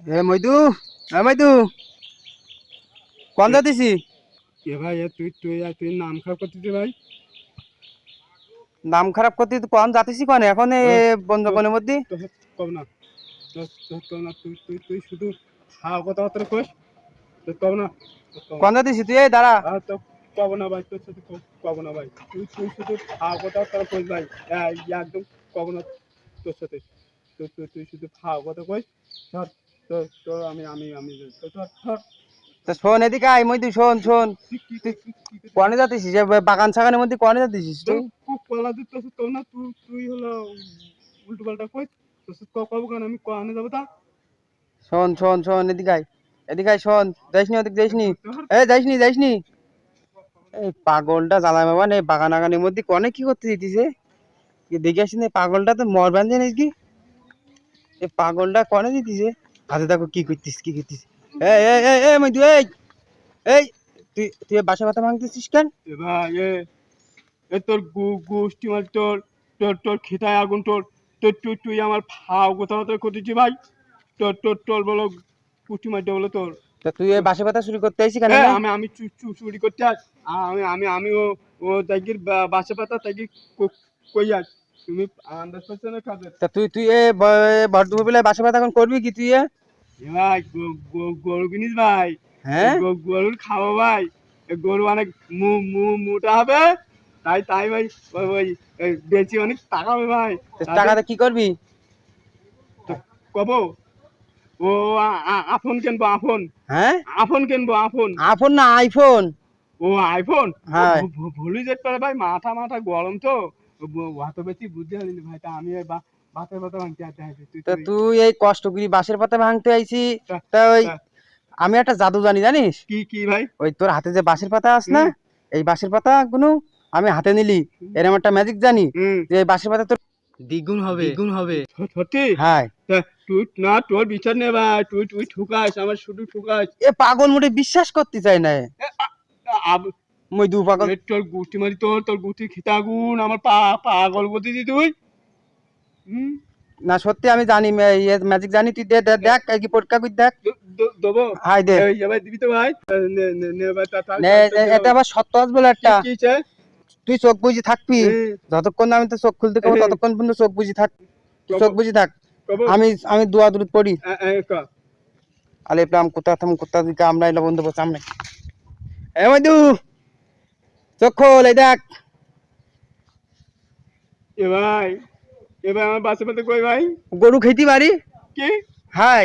এ মইদু, মইদু, কোন এ যাতিছি? এ ভাই তুই নাম খারাপ করতেছিস ভাই। নাম খারাপ করতে তুই কোন যাতিছি কোন এখন এ তোর বন তোর জঙ্গলের মধ্যে? তোর কব না তোর না তুই শুধু খাওয়া কথাবার্তা কস। তোর কব না তোর কব কোন না যাতিছি তুই? এই দাঁড়া। আর তো কব না ভাই, তোর সাথে কব না ভাই। তুই শুধু খাওয়া কথাবার্তা কস ভাই। একদম কব না তোর সাথে। তুই শুধু খাওয়া কথা কস। ধর তোর তোর আমি ধর। তা শোন এদিকে আয় মইদু, শোন শোন। তুই কি তুই কি করতেছিস? কোনে যাতিছিস? যে বাগান ছাগানের মধ্যে কোনে যাতিছিস তোর তুই? খুব কলা দিতে তো না, তুই হলো উল্টো পাল্টা কই। তোর কব কেন আমি কানে যাবো তা। শোন শোন শোন এদিকে আয়। এদিকে আয় শোন। যাইসনি ওদিকে যাইসনি। তোর এ যাইসনি। এই পাগলটা জ্বালায় বাবা এই বাগান আগানের মধ্যে কোনে কি করতে দিতিছে? কি দেখে আসিনি পাগলটা তো মরবান জানিস কি? এই পাগলটা কোনে দিতিছে? হাতে দেখো কি করতিস? এ মইদু এই তুই তুই বাসা বাতা ভাঙতেছিস কেন? এ ভাই এ তোর গোষ্ঠী মানে তোর খেতায় আগুন তুই আমার ফাও কথাবার্তা করতেছি ভাই। তোর বলো পুষ্টি মারতে বলো তোর। তা তুই এই বাসা বাতা শুরু করতে আইসি কেন এ নে? আমি আমি চুরি করতে আস। আমি ও তাইগির বাসা পাতা তাইগি কই আস। তুমি আন্দাজ পাচ্ছ না কাজের। তা তুই তুই ভরদুপুর বেলায় বাসা বাতা এখন করবি কি তুই? এ ভাই গরু কিনিস ভাই। হ্যাঁ, গরুর খাবো ভাই। গরু অনেক মোটা হবে। তাই ভাই ওই বেশি অনেক টাকা হবে ভাই। তাতে টাকাতে কি করবি? কব ও আফোন কিনবো আফোন। হ্যাঁ, আফোন কিনবো আফোন। আইফোন না আইফোন। ও আইফোন। ও হ্যাঁ, ভুলে যেতে পারে ভাই, মাথা গরম তো। অত বেশি বুদ্ধি হয়নি ভাই। তা আমি ওই ভাতের কথা ভাঙতে আসি তুই তা তুই তুই এই কষ্ট করি বাঁশের পাতা ভাঙতে আইছি। তা তা ওই তা আমি একটা জাদু জানি জানিস? কি ভাই? ওই তোর হাতে যে বাঁশের পাতা আছে না, হুম এই বাঁশের পাতা গুলো আমি হাতে নিলি এরকম একটা ম্যাজিক জানি হুম যে এই বাঁশের পাতা তোর দ্বিগুণ হবে। সত্যি? হ্যাঁ। তা তুই না, তোর বিচার নে ভাই। তুই ঠুকাস, আমার শুধু ঠুকাস। এ পাগল মোটে বিশ্বাস করতে চাই না। এ, মই দু পাগল। তোর গুটি মারি, তোর গুটি খেতে আগুন আমার পাগল বলতেছি তুই। হুম না সত্যি আমি জানি ম্যাজিক জানি তুই দেখ এই কি পরীক্ষা করে দেখ। দেবো। হাই দে। এবার দিবি তো ভাই। নে ভাই, নে এটা আবার সত্য আছে বলে কি একটা। কি চাই? তুই চোখ বুঝি থাকবি এ, যতক্ষণ না আমি তো চোখ খুলতে পারবো ততক্ষণ পর্যন্ত চোখ বুঝি থাক। তুই কব চোখ বুঝি থাক। কব আমি দোয়া দূর পড়ি। ক আলিফ লাম কুতাথম কুত্তাদিকা আমরা এলা বন্ধু বসে আমরা। এ মইদু চোখ খোল এই দেখ। এ ভাই, এবার আমার বাসা পাতে কই ভাই? গরু খেতে পারি। কি হাই